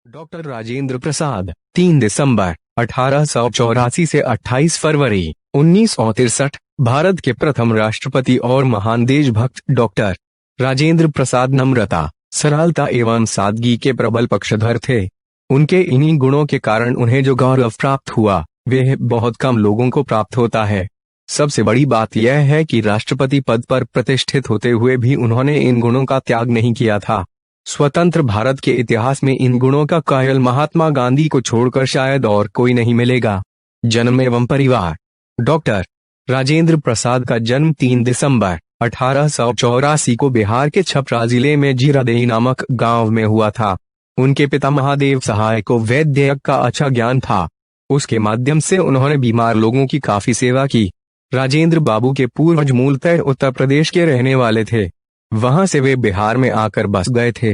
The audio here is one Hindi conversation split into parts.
डॉक्टर राजेंद्र प्रसाद 3 दिसंबर 1884 से 28 फरवरी 1963 भारत के प्रथम राष्ट्रपति और महान देशभक्त डॉक्टर राजेंद्र प्रसाद नम्रता, सरलता एवं सादगी के प्रबल पक्षधर थे। उनके इन्हीं गुणों के कारण उन्हें जो गौरव प्राप्त हुआ वह बहुत कम लोगों को प्राप्त होता है। सबसे बड़ी बात यह है कि राष्ट्रपति पद पर प्रतिष्ठित होते हुए भी उन्होंने इन गुणों का त्याग नहीं किया था। स्वतंत्र भारत के इतिहास में इन गुणों का कायल महात्मा गांधी को छोड़कर शायद और कोई नहीं मिलेगा। जन्म एवं परिवार। डॉक्टर राजेंद्र प्रसाद का जन्म 3 दिसंबर 1884 को बिहार के छपरा जिले में जीरादेई नामक गांव में हुआ था। उनके पिता महादेव सहाय को वैद्य का अच्छा ज्ञान था। उसके माध्यम से उन्होंने बीमार लोगों की काफी सेवा की। राजेंद्र बाबू के पूर्वज मूलतः उत्तर प्रदेश के रहने वाले थे। वहां से वे बिहार में आकर बस गए थे।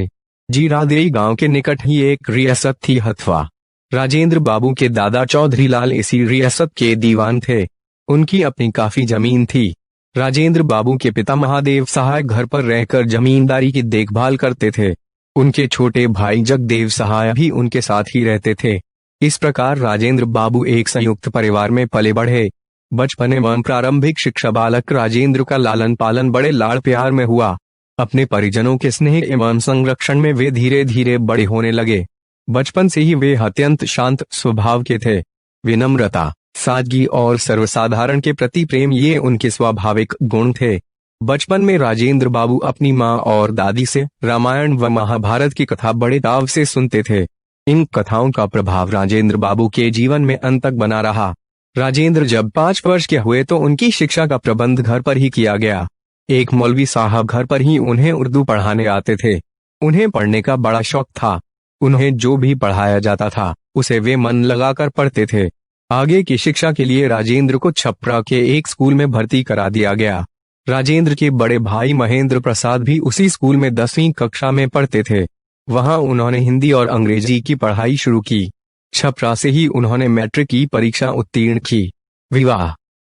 जीरादेई गांव के निकट ही एक रियासत थी हथवा। राजेंद्र बाबू के दादा चौधरी लाल इसी रियासत के दीवान थे। उनकी अपनी काफी जमीन थी। राजेंद्र बाबू के पिता महादेव सहाय घर पर रहकर जमींदारी की देखभाल करते थे। उनके छोटे भाई जगदेव सहाय भी उनके साथ ही रहते थे। इस प्रकार राजेंद्र बाबू एक संयुक्त परिवार में पले बढ़े। बचपन एवं प्रारंभिक शिक्षा बालक राजेंद्र का लालन पालन बड़े लाड़ प्यार में हुआ। अपने परिजनों के स्नेह एवं संरक्षण में वे धीरे धीरे बड़े होने लगे। बचपन से ही वे अत्यंत शांत स्वभाव के थे। विनम्रता, सादगी और सर्वसाधारण के प्रति प्रेम ये उनके स्वाभाविक गुण थे। बचपन में राजेंद्र बाबू अपनी माँ और दादी से रामायण व महाभारत की कथा बड़े ताव से सुनते थे। इन कथाओं का प्रभाव राजेंद्र बाबू के जीवन में अंत तक बना रहा। राजेंद्र जब 5 वर्ष के हुए तो उनकी शिक्षा का प्रबंध घर पर ही किया गया। एक मौलवी साहब घर पर ही उन्हें उर्दू पढ़ाने आते थे। उन्हें पढ़ने का बड़ा शौक था। उन्हें जो भी पढ़ाया जाता था उसे वे मन लगाकर पढ़ते थे। आगे की शिक्षा के लिए राजेंद्र को छपरा के एक स्कूल में भर्ती करा दिया गया। राजेंद्र के बड़े भाई महेंद्र प्रसाद भी उसी स्कूल में 10वीं कक्षा में पढ़ते थे। वहां उन्होंने हिंदी और अंग्रेजी की पढ़ाई शुरू की। छपरा से ही उन्होंने मैट्रिक की परीक्षा उत्तीर्ण की। विवाह।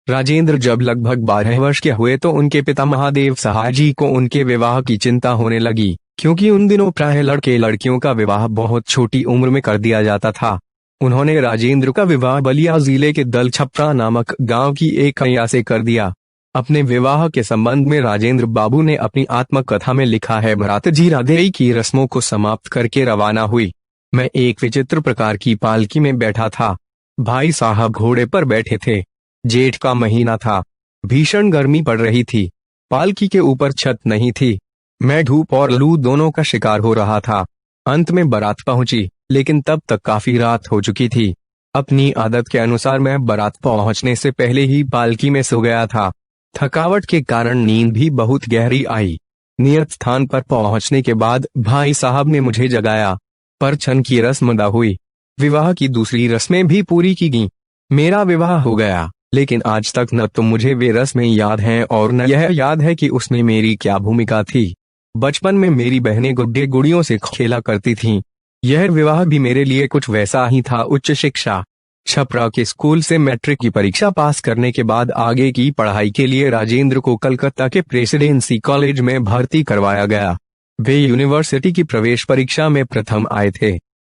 राजेंद्र जब लगभग 12 वर्ष के हुए तो उनके पिता महादेव सहाय जी को उनके विवाह की चिंता होने लगी, क्योंकि उन दिनों प्रायः लड़के लड़कियों का विवाह बहुत छोटी उम्र में कर दिया जाता था। उन्होंने राजेंद्र का विवाह बलिया जिले के दल छपरा नामक गांव की एक कन्या से कर दिया। अपने विवाह के संबंध में राजेंद्र बाबू ने अपनी आत्मकथा में लिखा है, बारात जीरादेई की रस्मों को समाप्त करके रवाना हुई। मैं एक विचित्र प्रकार की पालकी में बैठा था। भाई साहब घोड़े पर बैठे थे। जेठ का महीना था। भीषण गर्मी पड़ रही थी। पालकी के ऊपर छत नहीं थी। मैं धूप और लू दोनों का शिकार हो रहा था। अंत में बारात पहुंची, लेकिन तब तक काफी रात हो चुकी थी। अपनी आदत के अनुसार मैं बारात पहुंचने से पहले ही पालकी में सो गया था। थकावट के कारण नींद भी बहुत गहरी आई। नियत स्थान पर पहुंचने के बाद भाई साहब ने मुझे जगाया। परछन की रस्म अदा हुई। विवाह की दूसरी रस्में भी पूरी की गईं। मेरा विवाह हो गया, लेकिन आज तक न तो मुझे वे रस्में याद हैं और न यह याद है कि उसमें मेरी क्या भूमिका थी। बचपन में मेरी बहनें गुड्डे गुड़ियों से खेला करती थीं। यह विवाह भी मेरे लिए कुछ वैसा ही था। उच्च शिक्षा। छपरा के स्कूल से मैट्रिक की परीक्षा पास करने के बाद आगे की पढ़ाई के लिए राजेंद्र को कलकत्ता के प्रेसिडेंसी कॉलेज में भर्ती करवाया गया। वे यूनिवर्सिटी की प्रवेश परीक्षा में प्रथम आए थे।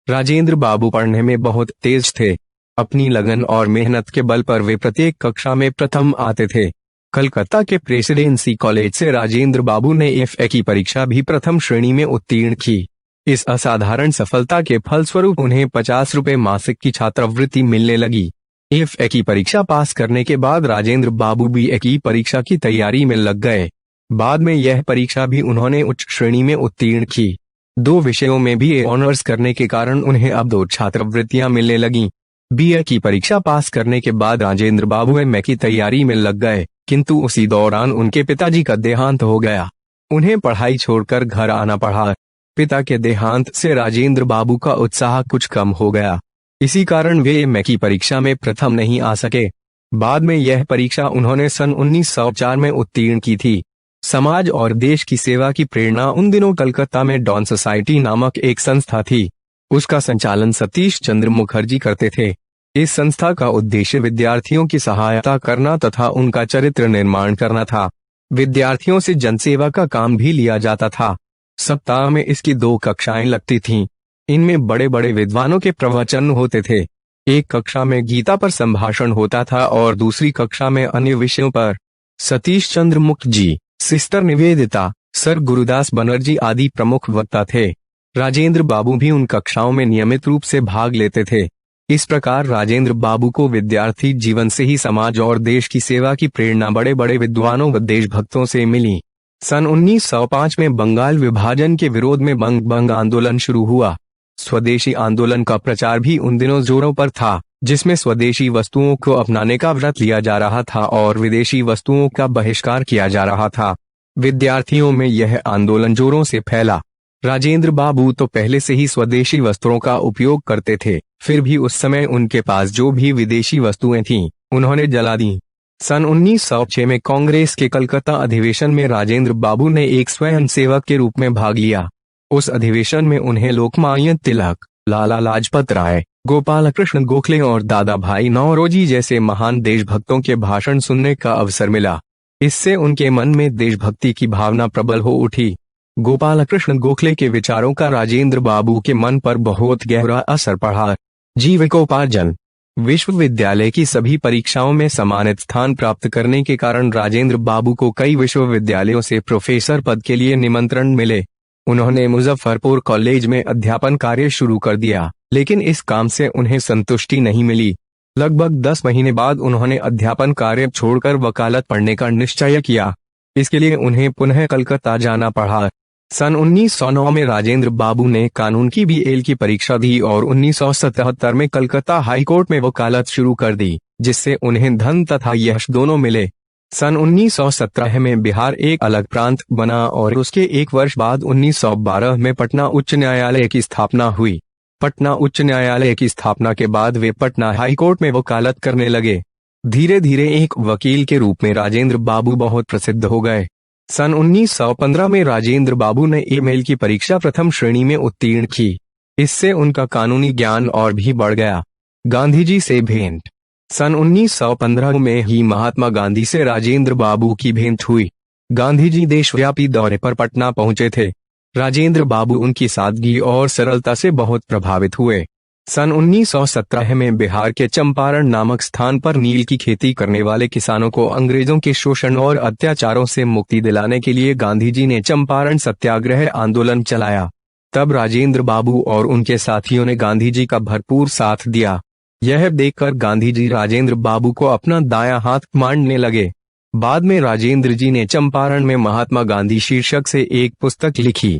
राजेंद्र बाबू पढ़ने में बहुत तेज थे। अपनी लगन और मेहनत के बल पर वे प्रत्येक कक्षा में प्रथम आते थे। कलकत्ता के प्रेसिडेंसी कॉलेज से राजेंद्र बाबू ने FA की परीक्षा भी प्रथम श्रेणी में उत्तीर्ण की। इस असाधारण सफलता के फलस्वरूप उन्हें 50 रुपए मासिक की छात्रवृत्ति मिलने लगी। FA की परीक्षा पास करने के बाद राजेंद्र बाबू BA की परीक्षा की तैयारी में लग गए। बाद में यह परीक्षा भी उन्होंने उच्च श्रेणी में उत्तीर्ण की। 2 विषयों में भी ऑनर्स करने के कारण उन्हें अब 2 छात्रवृत्तियां मिलने लगीं। BA की परीक्षा पास करने के बाद राजेंद्र बाबू MA की तैयारी में लग गए, किंतु उसी दौरान उनके पिताजी का देहांत हो गया। उन्हें पढ़ाई छोड़कर घर आना पड़ा। पिता के देहांत से राजेंद्र बाबू का उत्साह कुछ कम हो गया। इसी कारण वे MA की परीक्षा में प्रथम नहीं आ सके। बाद में यह परीक्षा उन्होंने सन 1904 में उत्तीर्ण की थी। समाज और देश की सेवा की प्रेरणा उन दिनों कलकत्ता में डॉन सोसाइटी नामक एक संस्था थी। उसका संचालन सतीश चंद्र मुखर्जी करते थे। इस संस्था का उद्देश्य विद्यार्थियों की सहायता करना तथा उनका चरित्र निर्माण करना था। विद्यार्थियों से जनसेवा का काम भी लिया जाता था। सप्ताह में इसकी 2 कक्षाएं लगती थीं। इनमें बड़े बड़े विद्वानों के प्रवचन होते थे। एक कक्षा में गीता पर संभाषण होता था और दूसरी कक्षा में अन्य विषयों पर। सतीश चंद्र मुखर्जी, सिस्टर निवेदिता, सर गुरुदास बनर्जी आदि प्रमुख वक्ता थे। राजेंद्र बाबू भी उन कक्षाओं में नियमित रूप से भाग लेते थे। इस प्रकार राजेंद्र बाबू को विद्यार्थी जीवन से ही समाज और देश की सेवा की प्रेरणा बड़े बड़े विद्वानों व देशभक्तों से मिली। सन 1905 में बंगाल विभाजन के विरोध में बंग आंदोलन शुरू हुआ। स्वदेशी आंदोलन का प्रचार भी उन दिनों जोरों पर था, जिसमें स्वदेशी वस्तुओं को अपनाने का व्रत लिया जा रहा था और विदेशी वस्तुओं का बहिष्कार किया जा रहा था। विद्यार्थियों में यह आंदोलन जोरों से फैला। राजेंद्र बाबू तो पहले से ही स्वदेशी वस्त्रों का उपयोग करते थे, फिर भी उस समय उनके पास जो भी विदेशी वस्तुएं थीं, उन्होंने जला दी। सन 1906 में कांग्रेस के कलकत्ता अधिवेशन में राजेंद्र बाबू ने एक स्वयंसेवक के रूप में भाग लिया। उस अधिवेशन में उन्हें लोकमान्य तिलक, लाला लाजपत राय, गोपाल कृष्ण गोखले और दादा भाई नौरोजी जैसे महान देशभक्तों के भाषण सुनने का अवसर मिला। इससे उनके मन में देशभक्ति की भावना प्रबल हो उठी। गोपाल कृष्ण गोखले के विचारों का राजेंद्र बाबू के मन पर बहुत गहरा असर पड़ा। जीविकोपार्जन। विश्वविद्यालय की सभी परीक्षाओं में सम्मानित स्थान प्राप्त करने के कारण राजेंद्र बाबू को कई विश्वविद्यालयों से प्रोफेसर पद के लिए निमंत्रण मिले। उन्होंने मुजफ्फरपुर कॉलेज में अध्यापन कार्य शुरू कर दिया, लेकिन इस काम से उन्हें संतुष्टि नहीं मिली। लगभग 10 महीने बाद उन्होंने अध्यापन कार्य छोड़कर वकालत पढ़ने का निश्चय किया। इसके लिए उन्हें पुनः कलकत्ता जाना पड़ा। सन 1909 में राजेंद्र बाबू ने कानून की BA की परीक्षा दी और 1977 में कलकत्ता हाईकोर्ट में वकालत शुरू कर दी, जिससे उन्हें धन तथा यश दोनों मिले। सन 1917 में बिहार एक अलग प्रांत बना और उसके 1 वर्ष बाद 1912 में पटना उच्च न्यायालय की स्थापना हुई। पटना उच्च न्यायालय की स्थापना के बाद वे पटना हाईकोर्ट में वकालत करने लगे। धीरे धीरे एक वकील के रूप में राजेंद्र बाबू बहुत प्रसिद्ध हो गए। सन 1915 में राजेंद्र बाबू ने MA की परीक्षा प्रथम श्रेणी में उत्तीर्ण की। इससे उनका कानूनी ज्ञान और भी बढ़ गया। गांधी जी से भेंट। सन 1915 में ही महात्मा गांधी से राजेंद्र बाबू की भेंट हुई। गांधी जी देशव्यापी दौरे पर पटना पहुंचे थे। राजेंद्र बाबू उनकी सादगी और सरलता से बहुत प्रभावित हुए। सन 1917 में बिहार के चंपारण नामक स्थान पर नील की खेती करने वाले किसानों को अंग्रेजों के शोषण और अत्याचारों से मुक्ति दिलाने के लिए गांधी जी ने चंपारण सत्याग्रह आंदोलन चलाया। तब राजेंद्र बाबू और उनके साथियों ने गांधी जी का भरपूर साथ दिया। यह देखकर गांधी जी राजेंद्र बाबू को अपना दायां हाथ मानने लगे। बाद में राजेंद्र जी ने चंपारण में महात्मा गांधी शीर्षक से एक पुस्तक लिखी,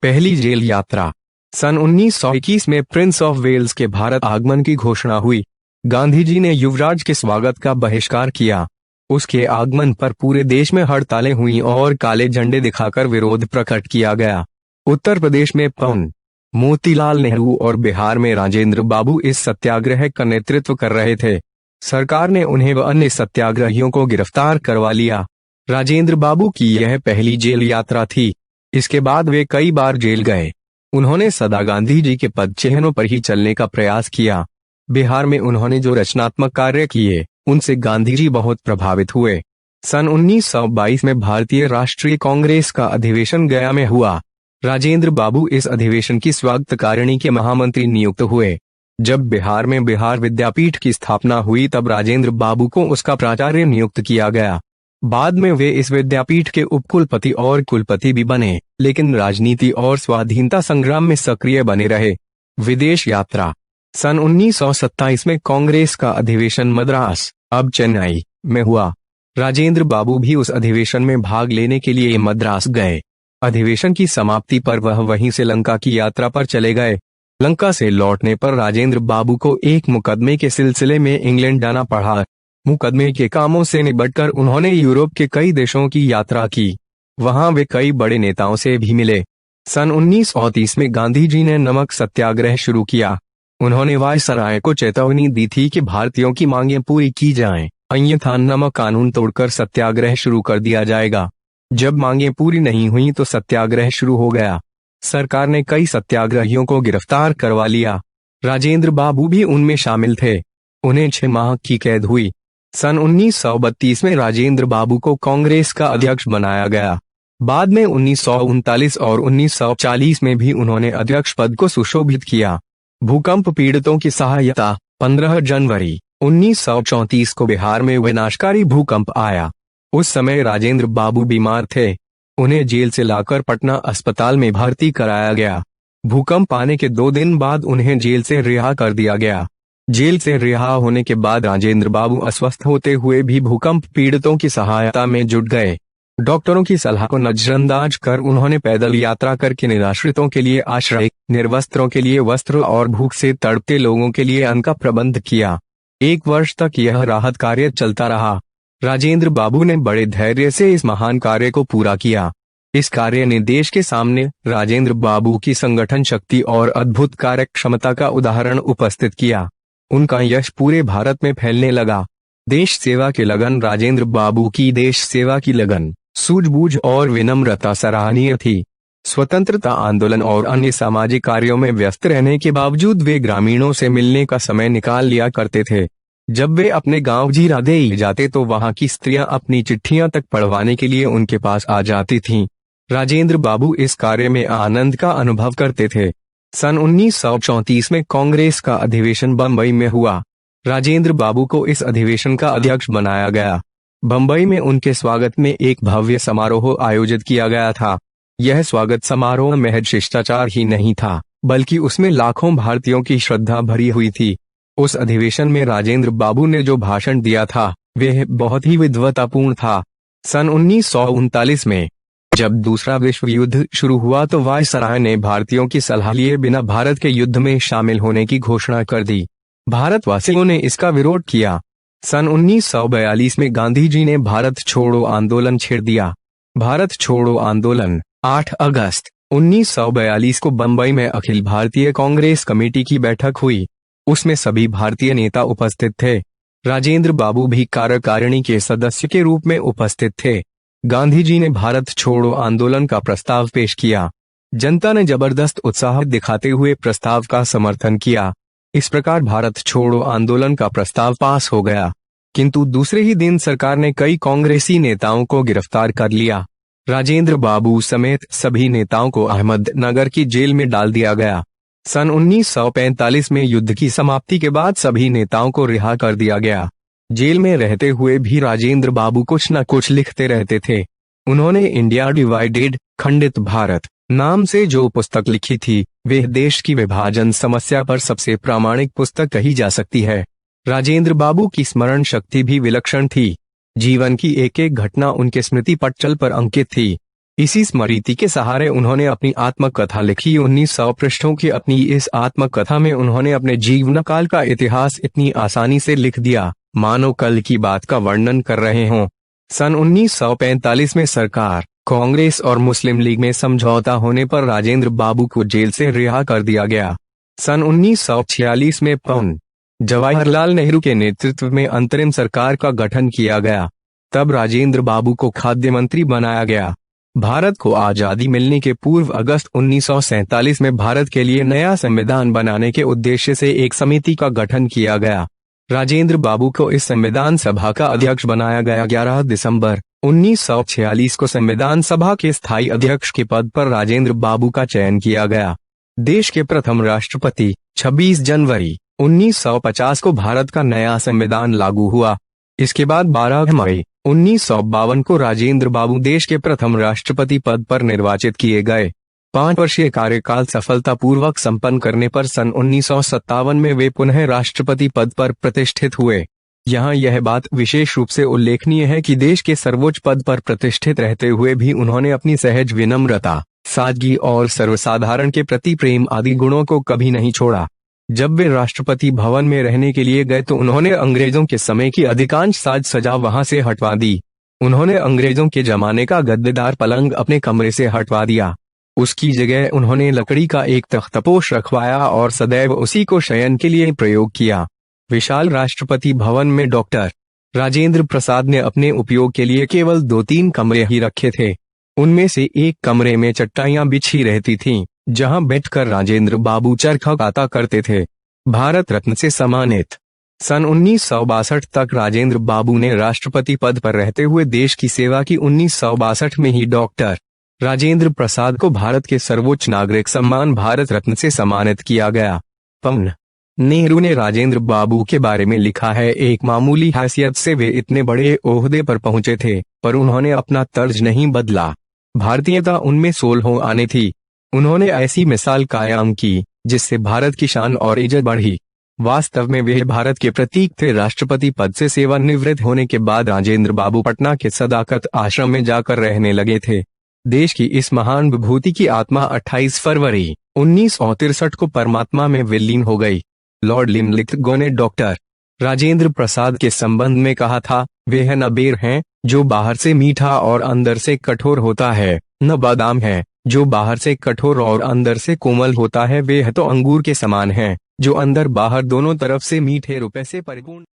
पहली जेल यात्रा। सन 1921 में प्रिंस ऑफ वेल्स के भारत आगमन की घोषणा हुई। गांधी जी ने युवराज के स्वागत का बहिष्कार किया। उसके आगमन पर पूरे देश में हड़तालें हुई और काले झंडे दिखाकर विरोध प्रकट किया गया। उत्तर प्रदेश में पं. मोतीलाल नेहरू और बिहार में राजेंद्र बाबू इस सत्याग्रह का नेतृत्व कर रहे थे। सरकार ने उन्हें व अन्य सत्याग्रहियों को गिरफ्तार करवा लिया। राजेंद्र बाबू की यह पहली जेल यात्रा थी। इसके बाद वे कई बार जेल गए। उन्होंने सदा गांधी जी के पद चिन्हों पर ही चलने का प्रयास किया। बिहार में उन्होंने जो रचनात्मक कार्य किए, उनसे गांधी जी बहुत प्रभावित हुए। सन 1922 में भारतीय राष्ट्रीय कांग्रेस का अधिवेशन गया में हुआ। राजेंद्र बाबू इस अधिवेशन की स्वागतकारिणी के महामंत्री नियुक्त हुए। जब बिहार में बिहार विद्यापीठ की स्थापना हुई तब राजेंद्र बाबू को उसका प्राचार्य नियुक्त किया गया। बाद में वे इस विद्यापीठ के उपकुलपति और कुलपति भी बने, लेकिन राजनीति और स्वाधीनता संग्राम में सक्रिय बने रहे। विदेश यात्रा। सन 1927 में कांग्रेस का अधिवेशन मद्रास, अब चेन्नई, में हुआ। राजेंद्र बाबू भी उस अधिवेशन में भाग लेने के लिए मद्रास गए। अधिवेशन की समाप्ति पर वह वहीं से लंका की यात्रा पर चले गए। लंका से लौटने पर राजेंद्र बाबू को एक मुकदमे के सिलसिले में इंग्लैंड जाना पड़ा। मुकदमे के कामों से निबटकर उन्होंने यूरोप के कई देशों की यात्रा की। वहां वे कई बड़े नेताओं से भी मिले। सन 1930 में गांधी जी ने नमक सत्याग्रह शुरू किया। उन्होंने वायसराय को चेतावनी दी थी कि भारतीयों की मांगें पूरी की जाएं, अन्यथा नमक कानून तोड़कर सत्याग्रह शुरू कर दिया जाएगा। जब मांगें पूरी नहीं हुई तो सत्याग्रह शुरू हो गया। सरकार ने कई सत्याग्रहियों को गिरफ्तार करवा लिया। राजेंद्र बाबू भी उनमें शामिल थे। उन्हें 6 माह की कैद हुई। सन 1932 में राजेंद्र बाबू को कांग्रेस का अध्यक्ष बनाया गया। बाद में 1939 और 1940 में भी उन्होंने अध्यक्ष पद को सुशोभित किया। भूकंप पीड़ितों की सहायता। 15 जनवरी 1934 को बिहार में विनाशकारी भूकंप आया। उस समय राजेंद्र बाबू बीमार थे। उन्हें जेल से लाकर पटना अस्पताल में भर्ती कराया गया। भूकंप आने के 2 दिन बाद उन्हें जेल से रिहा कर दिया गया। जेल से रिहा होने के बाद राजेंद्र बाबू अस्वस्थ होते हुए भी भूकंप पीड़ितों की सहायता में जुट गए। डॉक्टरों की सलाह को नजरअंदाज कर उन्होंने पैदल यात्रा करके निराश्रितों के लिए आश्रय, निर्वस्त्रों के लिए वस्त्र और भूख से तड़पते लोगों के लिए अन्न का प्रबंध किया। 1 वर्ष तक यह राहत कार्य चलता रहा। राजेंद्र बाबू ने बड़े धैर्य से इस महान कार्य को पूरा किया। इस कार्य ने देश के सामने राजेंद्र बाबू की संगठन शक्ति और अद्भुत कार्य क्षमता का उदाहरण उपस्थित किया। उनका यश पूरे भारत में फैलने लगा। देश सेवा की लगन। राजेंद्र बाबू की देश सेवा की लगन, सूझबूझ और विनम्रता सराहनीय थी। स्वतंत्रता आंदोलन और अन्य सामाजिक कार्यों में व्यस्त रहने के बावजूद वे ग्रामीणों से मिलने का समय निकाल लिया करते थे। जब वे अपने गांव जीरादेई जाते तो वहां की स्त्रियां अपनी चिट्ठियां तक पढ़वाने के लिए उनके पास आ जाती थीं। राजेंद्र बाबू इस कार्य में आनंद का अनुभव करते थे। सन 1934 में कांग्रेस का अधिवेशन बंबई में हुआ। राजेंद्र बाबू को इस अधिवेशन का अध्यक्ष बनाया गया। बंबई में उनके स्वागत में एक भव्य समारोह आयोजित किया गया था। यह स्वागत समारोह महज शिष्टाचार ही नहीं था, बल्कि उसमें लाखों भारतीयों की श्रद्धा भरी हुई थी। उस अधिवेशन में राजेंद्र बाबू ने जो भाषण दिया था वह बहुत ही विद्वतापूर्ण था। सन 1939 में जब दूसरा विश्व युद्ध शुरू हुआ तो वायसराय ने भारतीयों की सलाह लिए बिना भारत के युद्ध में शामिल होने की घोषणा कर दी। भारतवासियों ने इसका विरोध किया। सन 1942 में गांधी जी ने भारत छोड़ो आंदोलन छेड़ दिया। भारत छोड़ो आंदोलन 8 अगस्त 1942 को बंबई में अखिल भारतीय कांग्रेस कमेटी की बैठक हुई। उसमें सभी भारतीय नेता उपस्थित थे। राजेंद्र बाबू भी कार्यकारिणी के सदस्य के रूप में उपस्थित थे। गांधी जी ने भारत छोड़ो आंदोलन का प्रस्ताव पेश किया। जनता ने जबरदस्त उत्साह दिखाते हुए प्रस्ताव का समर्थन किया। इस प्रकार भारत छोड़ो आंदोलन का प्रस्ताव पास हो गया। किंतु दूसरे ही दिन सरकार ने कई कांग्रेसी नेताओं को गिरफ्तार कर लिया। राजेंद्र बाबू समेत सभी नेताओं को अहमदनगर की जेल में डाल दिया गया। सन 1945 में युद्ध की समाप्ति के बाद सभी नेताओं को रिहा कर दिया गया। जेल में रहते हुए भी राजेंद्र बाबू कुछ न कुछ लिखते रहते थे। उन्होंने इंडिया डिवाइडेड, खंडित भारत नाम से जो पुस्तक लिखी थी वह देश की विभाजन समस्या पर सबसे प्रामाणिक पुस्तक कही जा सकती है। राजेंद्र बाबू की स्मरण शक्ति भी विलक्षण थी। जीवन की एक एक घटना उनके स्मृति पटल पर अंकित थी। इसी स्मृति के सहारे उन्होंने अपनी आत्मकथा लिखी। 1900 पृष्ठों की अपनी इस आत्मकथा में उन्होंने अपने जीवन काल का इतिहास इतनी आसानी से लिख दिया मानो कल की बात का वर्णन कर रहे हों। सन 1945 में सरकार, कांग्रेस और मुस्लिम लीग में समझौता होने पर राजेंद्र बाबू को जेल से रिहा कर दिया गया। सन 1946 में पंडित जवाहरलाल नेहरू के नेतृत्व में अंतरिम सरकार का गठन किया गया। तब राजेंद्र बाबू को खाद्य मंत्री बनाया गया। भारत को आजादी मिलने के पूर्व अगस्त 1947 में भारत के लिए नया संविधान बनाने के उद्देश्य से एक समिति का गठन किया गया। राजेंद्र बाबू को इस संविधान सभा का अध्यक्ष बनाया गया। 11 दिसंबर 1946 को संविधान सभा के स्थायी अध्यक्ष के पद पर राजेंद्र बाबू का चयन किया गया। देश के प्रथम राष्ट्रपति 26 जनवरी 1950 को भारत का नया संविधान लागू हुआ। इसके बाद 12 मई 1952 को राजेंद्र बाबू देश के प्रथम राष्ट्रपति पद पर निर्वाचित किए गए। 5 वर्षीय कार्यकाल सफलतापूर्वक संपन्न करने पर सन 1957 में वे पुनः राष्ट्रपति पद पर प्रतिष्ठित हुए। यहाँ यह बात विशेष रूप से उल्लेखनीय है कि देश के सर्वोच्च पद पर प्रतिष्ठित रहते हुए भी उन्होंने अपनी सहज विनम्रता, सादगी और सर्वसाधारण के प्रति प्रेम आदि गुणों को कभी नहीं छोड़ा। जब वे राष्ट्रपति भवन में रहने के लिए गए तो उन्होंने अंग्रेजों के समय की अधिकांश साज सजा वहां से हटवा दी। उन्होंने अंग्रेजों के जमाने का गद्देदार पलंग अपने कमरे से हटवा दिया। उसकी जगह उन्होंने लकड़ी का एक तख्तपोश रखवाया और सदैव उसी को शयन के लिए प्रयोग किया। विशाल राष्ट्रपति भवन में डॉक्टर राजेंद्र प्रसाद ने अपने उपयोग के लिए केवल 2-3 कमरे ही रखे थे। उनमें से एक कमरे में चटाइयां बिछी रहती थीं, जहां बैठकर राजेंद्र बाबू चरखा काता करते थे। भारत रत्न से सम्मानित सन 1962 तक राजेंद्र बाबू ने राष्ट्रपति पद पर रहते हुए देश की सेवा की। 1962 में ही डॉक्टर राजेंद्र प्रसाद को भारत के सर्वोच्च नागरिक सम्मान भारत रत्न से सम्मानित किया गया। पवन नेहरू ने राजेंद्र बाबू के बारे में लिखा है, एक मामूली हैसियत से वे इतने बड़े ओहदे पर पहुंचे थे, पर उन्होंने अपना तर्ज नहीं बदला। भारतीयता उनमें सोलहों आने थी। उन्होंने ऐसी मिसाल कायम की जिससे भारत की शान और इज्जत बढ़ी। वास्तव में वे भारत के प्रतीक थे। राष्ट्रपति पद से सेवानिवृत्त होने के बाद राजेंद्र बाबू पटना के सदाकत आश्रम में जाकर रहने लगे थे। देश की इस महान विभूति की आत्मा 28 फरवरी 1963 को परमात्मा में विलीन हो गई। लॉर्ड लिनलिथगो ने डॉक्टर राजेंद्र प्रसाद के संबंध में कहा था, वे है न बेर हैं जो बाहर से मीठा और अंदर से कठोर होता है, न बादाम है जो बाहर से कठोर और अंदर से कोमल होता है, वे है तो अंगूर के समान हैं जो अंदर बाहर दोनों तरफ से मीठे रुपए से परिपूर्ण।